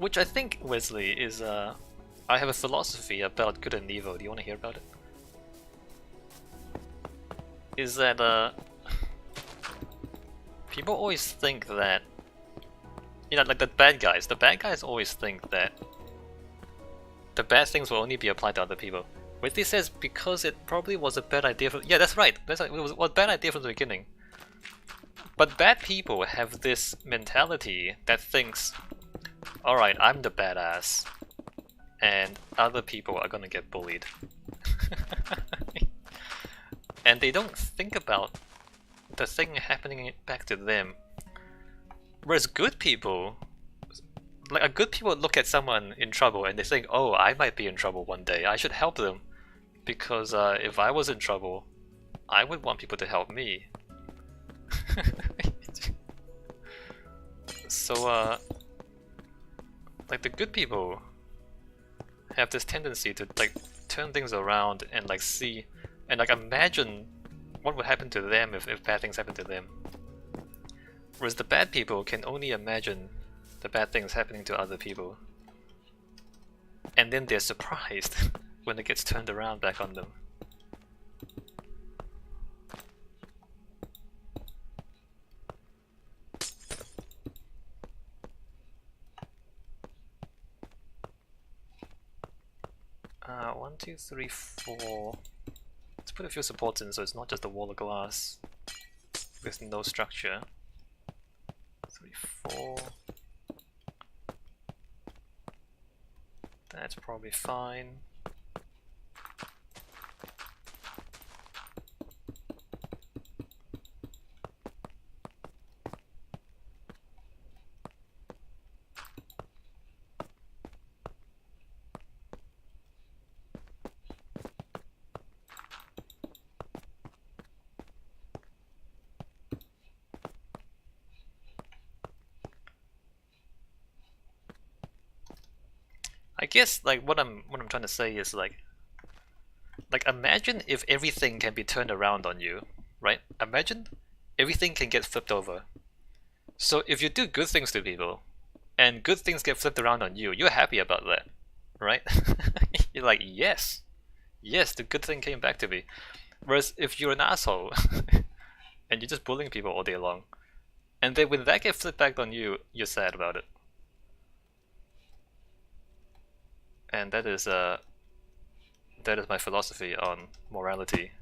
Which I think, Wesley, is I have a philosophy about good and evil. Do you want to hear about it? Is that people always think that, you know, like the bad guys always think that the bad things will only be applied to other people. Wesley says because it probably was a bad idea yeah, that's right. It was a bad idea from the beginning. But bad people have this mentality that thinks, alright, I'm the badass, and other people are gonna get bullied. And they don't think about the thing happening back to them. Whereas good people, like good people look at someone in trouble and they think, oh, I might be in trouble one day, I should help them. Because if I was in trouble, I would want people to help me. So, like the good people have this tendency to like turn things around and like see and like imagine what would happen to them if bad things happen to them. Whereas the bad people can only imagine the bad things happening to other people. And then they're surprised when it gets turned around back on them. One, two, three, four. Let's put a few supports in so it's not just a wall of glass with no structure. 3, 4. That's probably fine. I guess like what I'm trying to say is like imagine if everything can be turned around on you, right? Imagine everything can get flipped over. So if you do good things to people and good things get flipped around on you, you're happy about that, right? You're like, yes, the good thing came back to me. Whereas if you're an asshole and you're just bullying people all day long, and then when that gets flipped back on you, you're sad about it. And that is my philosophy on morality.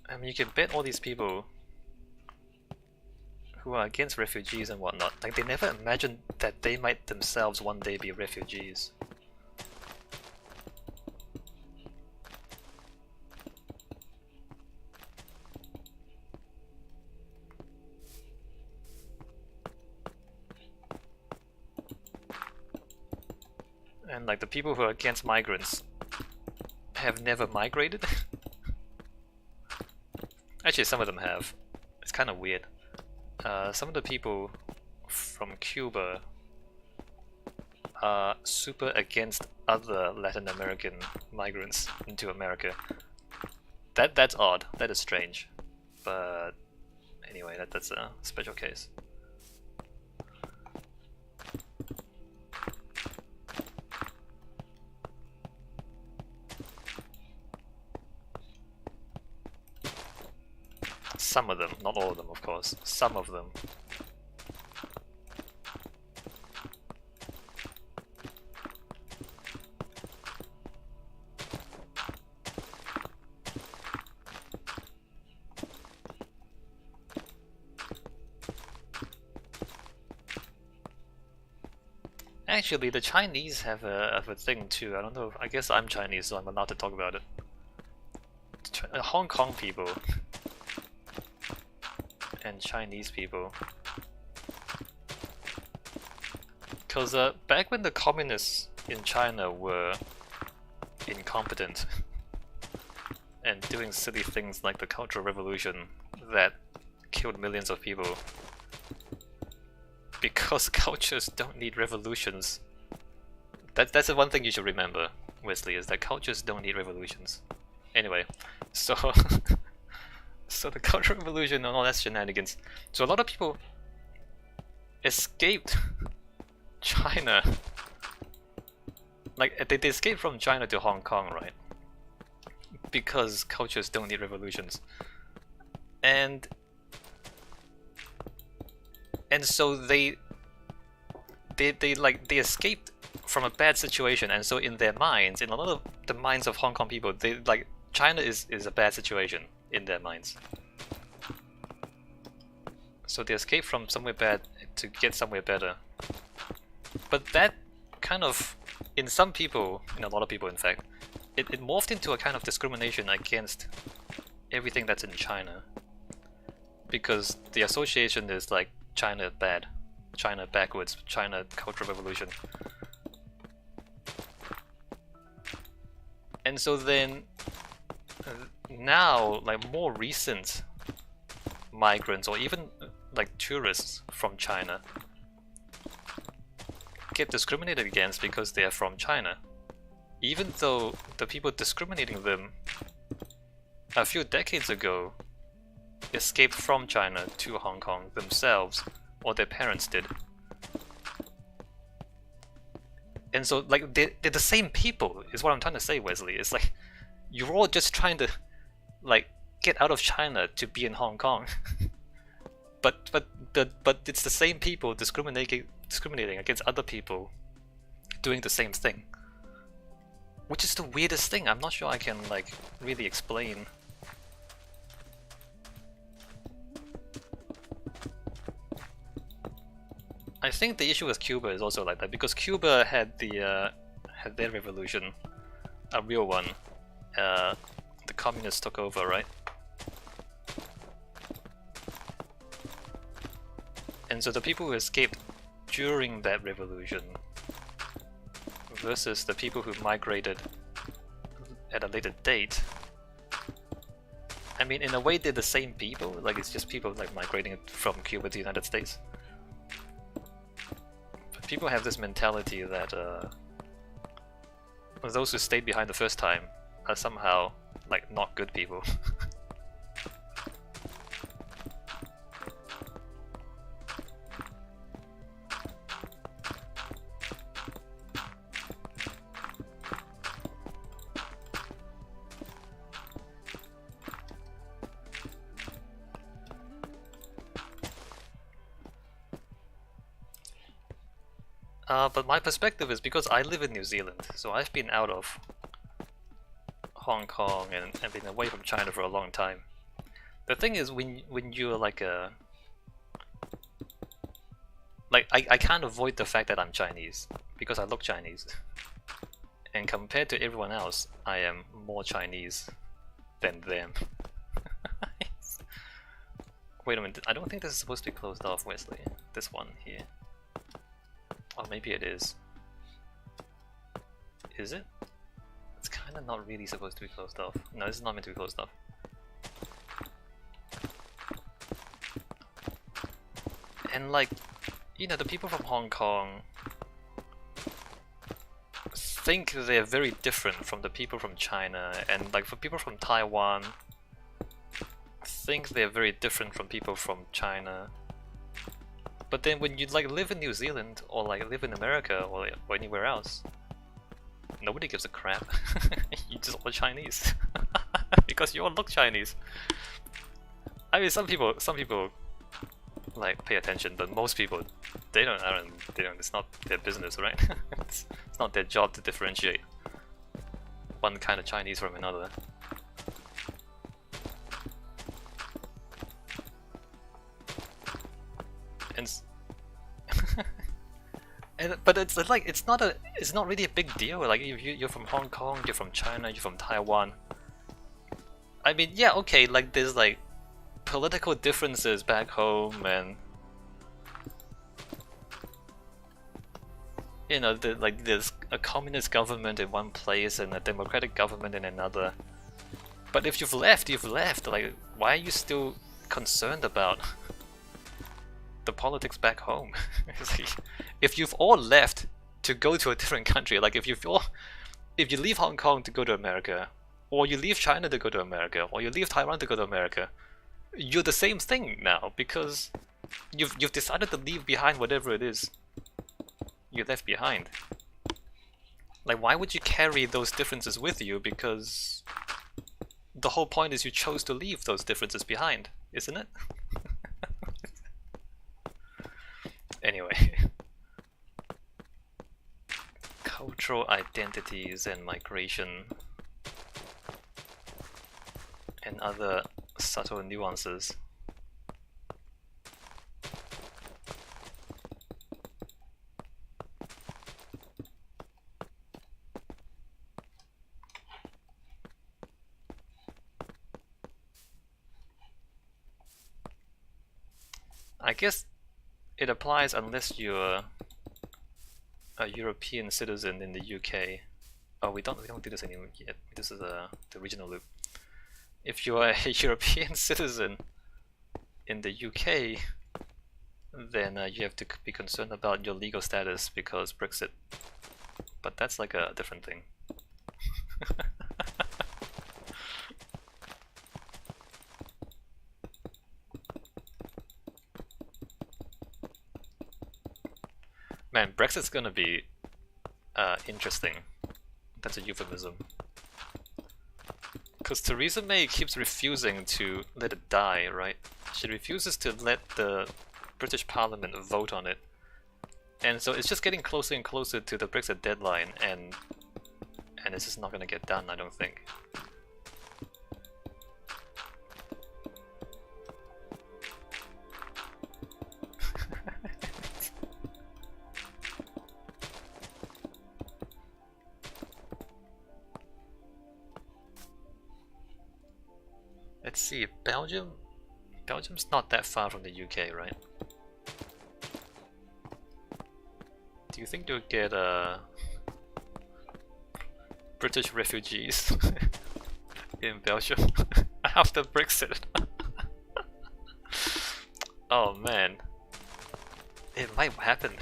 I mean, you can bet all these people who are against refugees and whatnot, like they never imagine that they might themselves one day be refugees. And like the people who are against migrants have never migrated. Actually, some of them have. It's kind of weird. Some of the people from Cuba are super against other Latin American migrants into America. That's odd. That is strange. But anyway, that's a special case. Some of them, not all of them, of course. Some of them. Actually, the Chinese have a thing too. I don't know. I guess I'm Chinese, so I'm allowed to talk about it. Hong Kong people and Chinese people. Because back when the communists in China were incompetent and doing silly things like the Cultural Revolution that killed millions of people, because cultures don't need revolutions. That's the one thing you should remember, Wesley, is that cultures don't need revolutions. Anyway, so so the Cultural Revolution and all that shenanigans. So a lot of people escaped China. Like they escaped from China to Hong Kong, right? Because cultures don't need revolutions. And so they escaped from a bad situation, and so in their minds, in a lot of the minds of Hong Kong people, they like China is a bad situation in their minds. So they escape from somewhere bad to get somewhere better. But that kind of, in some people, in a lot of people in fact, it morphed into a kind of discrimination against everything that's in China. Because the association is like China bad, China backwards, China Cultural Revolution. And so then, now, like more recent migrants or even like tourists from China get discriminated against because they are from China. Even though the people discriminating them a few decades ago escaped from China to Hong Kong themselves, or their parents did. And so, like, they're the same people, is what I'm trying to say, Wesley. It's like, you're all just trying to, like, get out of China to be in Hong Kong. but it's the same people discriminating against other people doing the same thing. Which is the weirdest thing. I'm not sure I can, like, really explain. I think the issue with Cuba is also like that, because Cuba had had their revolution, a real one. The communists took over, right? And so the people who escaped during that revolution versus the people who migrated at a later date. I mean, in a way, they're the same people. Like, it's just people like migrating from Cuba to the United States. People have this mentality that those who stayed behind the first time are somehow like not good people. But my perspective is because I live in New Zealand, so I've been out of Hong Kong and been away from China for a long time. The thing is, when you're like I can't avoid the fact that I'm Chinese because I look Chinese, and compared to everyone else, I am more Chinese than them. Wait a minute, I don't think this is supposed to be closed off, Wesley. This one here. Oh, maybe it is. Is it? It's kind of not really supposed to be closed off. No, this is not meant to be closed off. And like, you know, the people from Hong Kong think they're very different from the people from China, and like for people from Taiwan think they're very different from people from China. But then when you like live in New Zealand or like live in America or anywhere else, nobody gives a crap. You just all Chinese because you all look Chinese. I mean, some people like pay attention, but most people they don't. It's not their business, right? It's not their job to differentiate one kind of Chinese from another. But it's like it's not really a big deal. Like you're from Hong Kong, you're from China, you're from Taiwan. I mean, yeah, okay, like there's like political differences back home, and you know, there's a communist government in one place and a democratic government in another. But if you've left, you've left. Like, why are you still concerned about the politics back home. If you've all left to go to a different country, like if you leave Hong Kong to go to America, or you leave China to go to America, or you leave Taiwan to go to America, you're the same thing now because you've decided to leave behind whatever it is you left behind. Like, why would you carry those differences with you? Because the whole point is you chose to leave those differences behind, isn't it? Anyway. Cultural identities and migration and other subtle nuances. I guess it applies unless you're a European citizen in the UK. Oh, we don't do this anymore yet. This is the original loop. If you are a European citizen in the UK, then you have to be concerned about your legal status because Brexit. But that's like a different thing. Man, Brexit's gonna be interesting. That's a euphemism. Because Theresa May keeps refusing to let it die, right? She refuses to let the British Parliament vote on it. And so it's just getting closer and closer to the Brexit deadline, and it's just not gonna get done, I don't think. Let's see, Belgium's not that far from the UK, right? Do you think you'll get British refugees in Belgium after Brexit? Oh man, it might happen.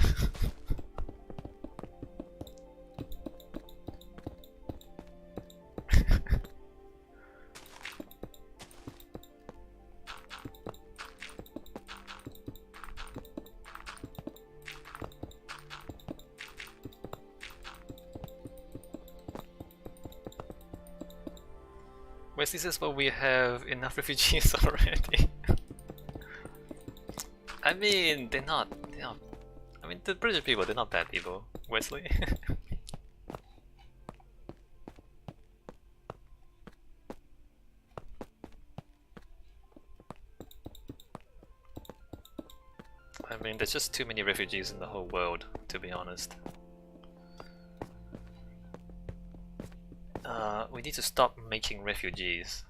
Wesley says, well, we have enough refugees already. I mean, they're not, I mean, the British people, they're not bad people, Wesley. I mean, there's just too many refugees in the whole world, to be honest. We need to stop making refugees.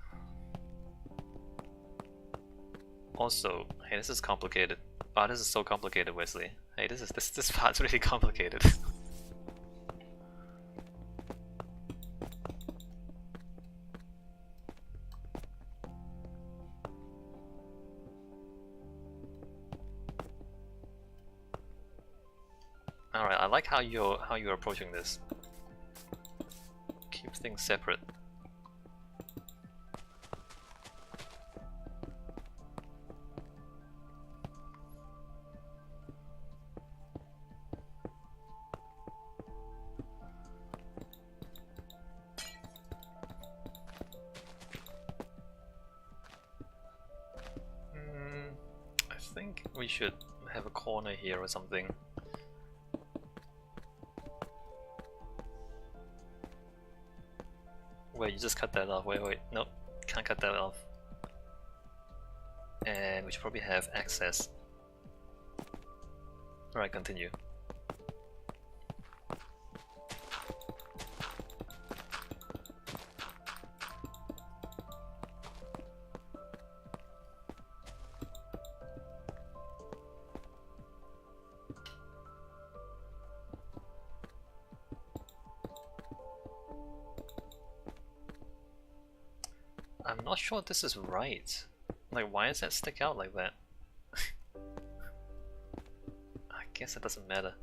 Also, hey, this is complicated. Wow, this is so complicated, Wesley. Hey, this part's really complicated. Alright, I like how you're approaching this. Keep things separate. I think we should have a corner here or something. Wait, you just cut that off. Wait, nope, can't cut that off. And we should probably have access. Alright, continue. I'm not sure this is right. Like, why does that stick out like that? guess it doesn't matter.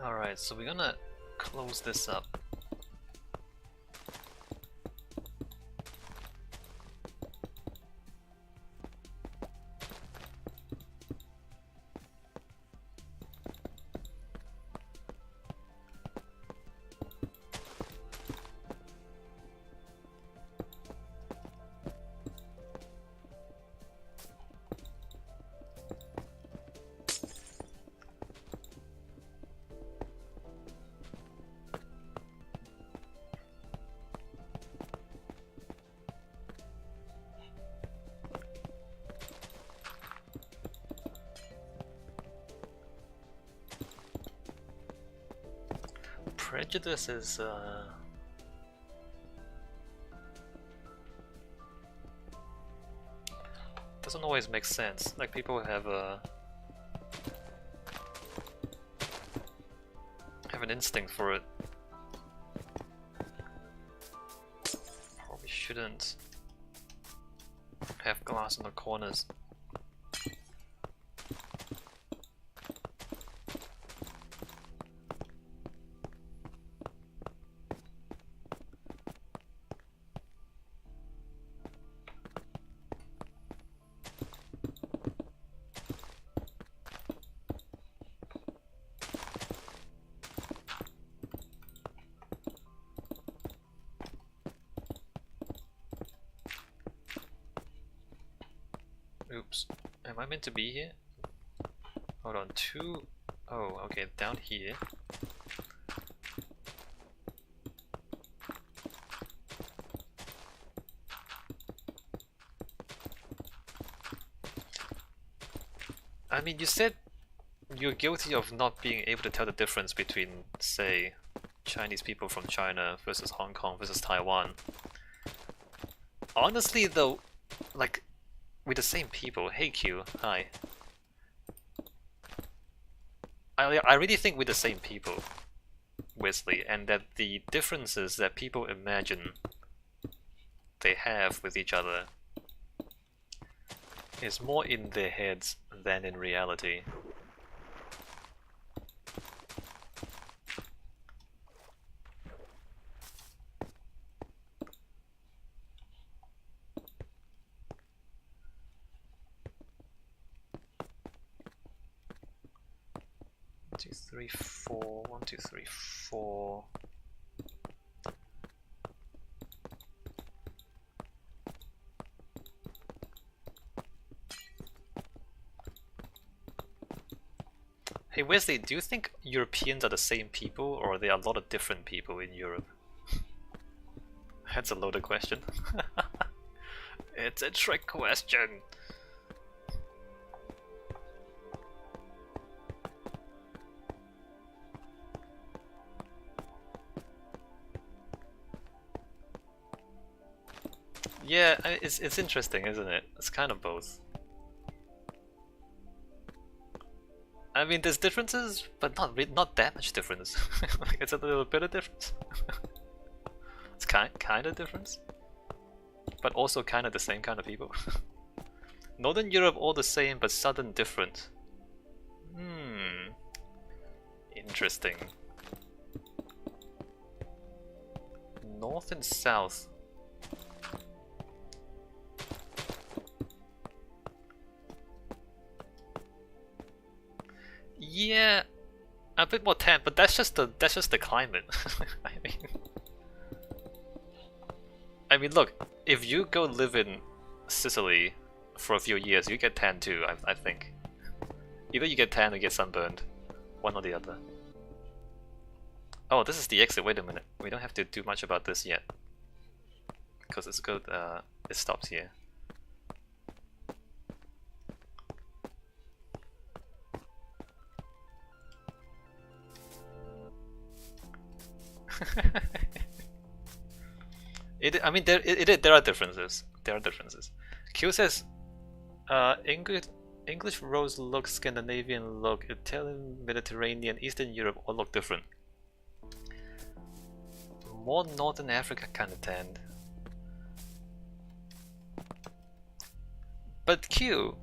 Alright, so we're gonna close this up. Prejudice is doesn't always make sense. Like people have an instinct for it. Probably shouldn't have glass in the corners. Oops, am I meant to be here? Hold on, two... Oh, okay, down here. I mean, you said you're guilty of not being able to tell the difference between, say, Chinese people from China versus Hong Kong versus Taiwan. Honestly though, like, we're the same people. Hey Q, hi. I really think we're the same people, Wesley, and that the differences that people imagine they have with each other is more in their heads than in reality. Two, three, four. 1, 2, 3, 4. Hey Wesley, do you think Europeans are the same people, or are there a lot of different people in Europe? That's a loaded question. It's a trick question. Yeah, it's interesting, isn't it? It's kind of both. I mean, there's differences, but not that much difference. Like, it's a little bit of difference. It's kind of difference, but also kind of the same kind of people. Northern Europe all the same, but Southern different. Interesting. North and South. Yeah, a bit more tan, but that's just the climate. I mean, look, if you go live in Sicily for a few years, you get tan too. I think either you get tan or you get sunburned, one or the other. Oh, this is the exit. Wait a minute, we don't have to do much about this yet because it's good. It stops here. I mean, there are differences. There are differences. Q says, English English rose look, Scandinavian look, Italian, Mediterranean, Eastern Europe all look different. More Northern Africa kind of tanned. But Q,